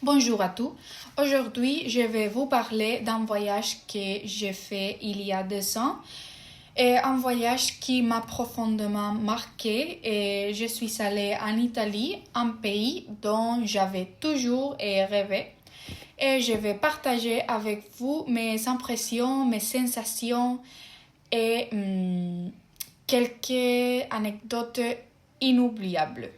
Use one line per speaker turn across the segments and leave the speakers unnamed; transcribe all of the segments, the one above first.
Bonjour à tous. Aujourd'hui, je vais vous parler d'un voyage que j'ai fait il y a 2 ans. Et un voyage qui m'a profondément marqué et je suis allée en Italie, un pays dont j'avais toujours rêvé. Et je vais partager avec vous mes impressions, mes sensations et quelques anecdotes inoubliables.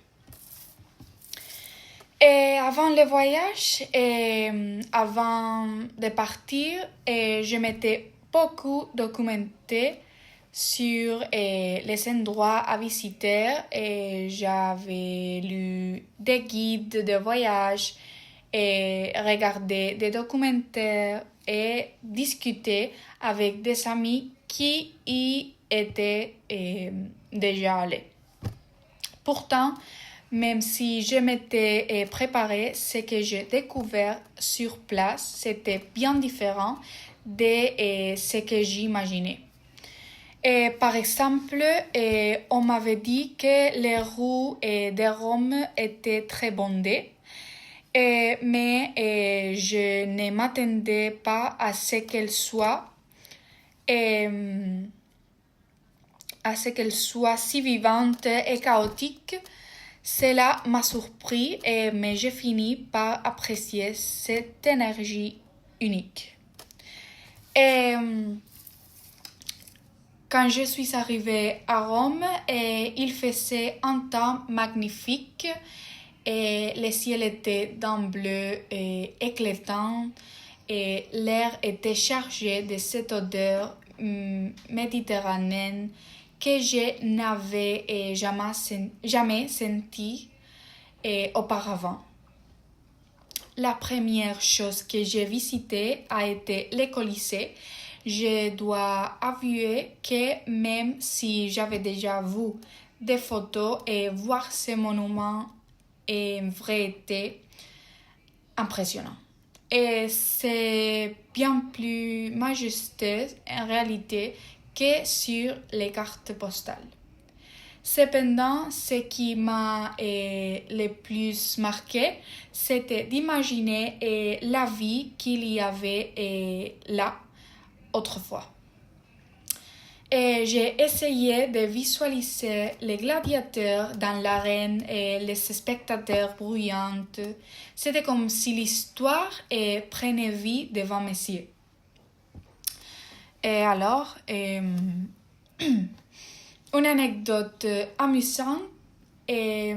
Et avant le voyage et avant de partir, je m'étais beaucoup documentée sur les endroits à visiter et j'avais lu des guides de voyage et regardé des documentaires et discuté avec des amis qui y étaient déjà allés. Pourtant, même si je m'étais préparée, ce que j'ai découvert sur place, c'était bien différent de ce que j'imaginais. Par exemple, on m'avait dit que les rues de Rome étaient très bondées, mais je ne m'attendais pas à ce qu'elles soient si vivantes et chaotiques. Cela m'a surpris, mais j'ai fini par apprécier cette énergie unique. Quand je suis arrivée à Rome, il faisait un temps magnifique et le ciel était d'un bleu éclatant et l'air était chargé de cette odeur méditerranéenne que je n'avais jamais sentie auparavant. La première chose que j'ai visitée a été le Colisée. Je dois avouer que même si j'avais déjà vu des photos et voir ce monument en vrai était impressionnant. Et c'est bien plus majestueux en réalité que sur les cartes postales. Cependant, ce qui m'a le plus marqué, c'était d'imaginer la vie qu'il y avait là autrefois. Et j'ai essayé de visualiser les gladiateurs dans l'arène et les spectateurs bruyants. C'était comme si l'histoire prenait vie devant mes yeux. Et alors, une anecdote amusante et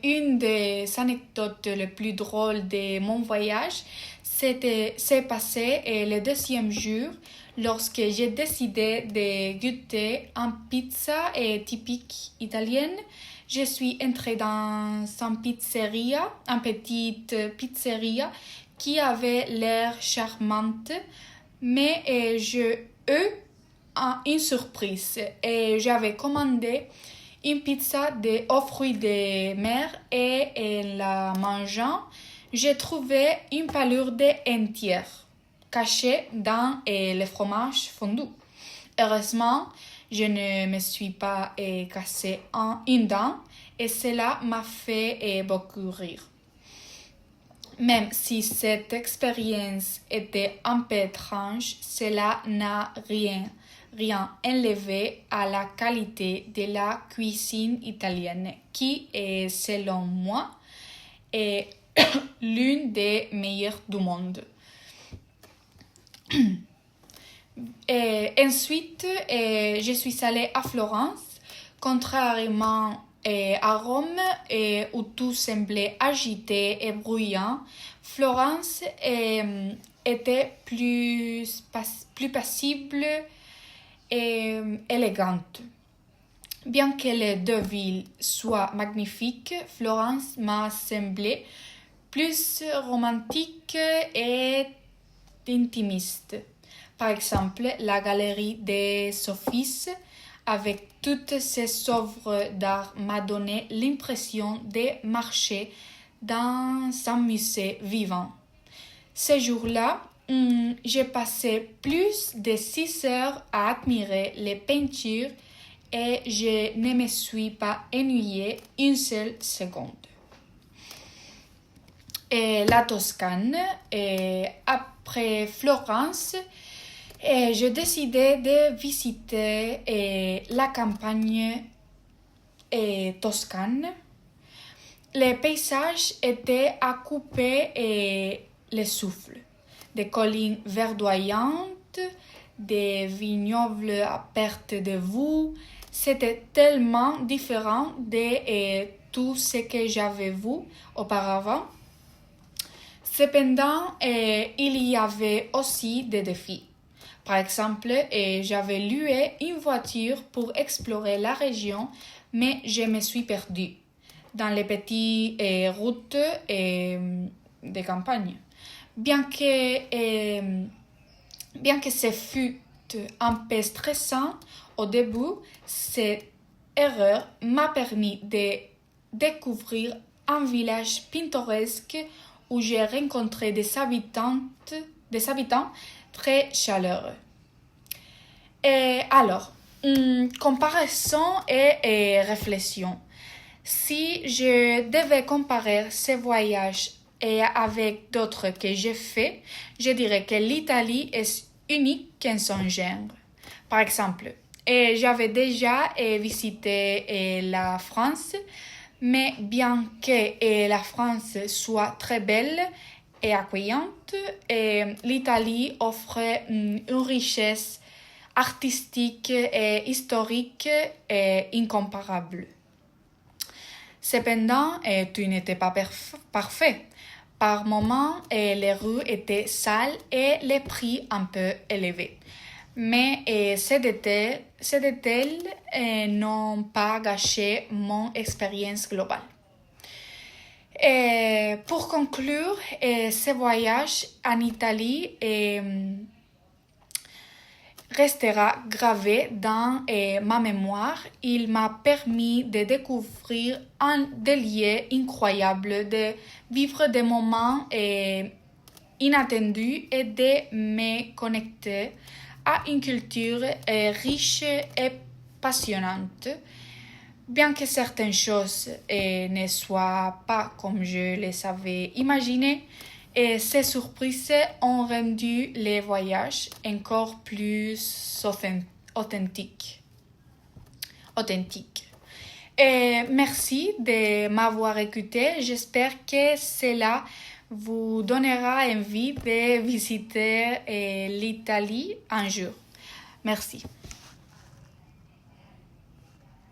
une des anecdotes les plus drôles de mon voyage s'est passé le deuxième jour lorsque j'ai décidé de goûter une pizza typique italienne. Je suis entrée dans une petite pizzeria qui avait l'air charmante, mais j'ai eu une surprise et j'avais commandé une pizza aux fruits de mer et en la mangeant, j'ai trouvé une palourde entière cachée dans le fromage fondu. Heureusement, je ne me suis pas cassé une dent et cela m'a fait beaucoup rire. Même si cette expérience était un peu étrange, cela n'a rien enlevé à la qualité de la cuisine italienne, qui est, selon moi, est l'une des meilleures du monde. Ensuite, je suis allée à Florence, contrairement à Rome, où tout semblait agité et bruyant. Florence était plus paisible et élégante. Bien que les deux villes soient magnifiques, Florence m'a semblé plus romantique et intimiste. Par exemple, la galerie des Sophistes, avec toutes ses œuvres d'art, m'a donné l'impression de marcher dans un musée vivant. Ce jour-là, j'ai passé plus de 6 heures à admirer les peintures et je ne me suis pas ennuyée une seule seconde. et la Toscane. Et après Florence, j'ai décidé de visiter la campagne toscane. Les paysages étaient à couper le souffle. Des collines verdoyantes, des vignobles à perte de vue. C'était tellement différent de tout ce que j'avais vu auparavant. Cependant, il y avait aussi des défis. Par exemple, j'avais loué une voiture pour explorer la région, mais je me suis perdue dans les petites routes de campagne. Bien que ce fût un peu stressant au début, cette erreur m'a permis de découvrir un village pittoresque où j'ai rencontré des habitants très chaleureux. Alors, comparaison et réflexion. Si je devais comparer ces voyages avec d'autres que j'ai faits, je dirais que l'Italie est unique en son genre. Par exemple, j'avais déjà visité la France, mais bien que la France soit très belle et accueillante, l'Italie offre une richesse artistique et historique incomparable. Cependant, tout n'était pas parfait. Par moments, les rues étaient sales et les prix un peu élevés. Mais ces détails n'ont pas gâché mon expérience globale. Et pour conclure, ce voyage en Italie restera gravé dans ma mémoire. Il m'a permis de découvrir des lieux incroyables, de vivre des moments inattendus et de me connecter à une culture riche et passionnante. Bien que certaines choses ne soient pas comme je les avais imaginées, ces surprises ont rendu les voyages encore plus authentiques. Merci de m'avoir écouté. J'espère que cela vous donnera envie de visiter l'Italie un jour. Merci.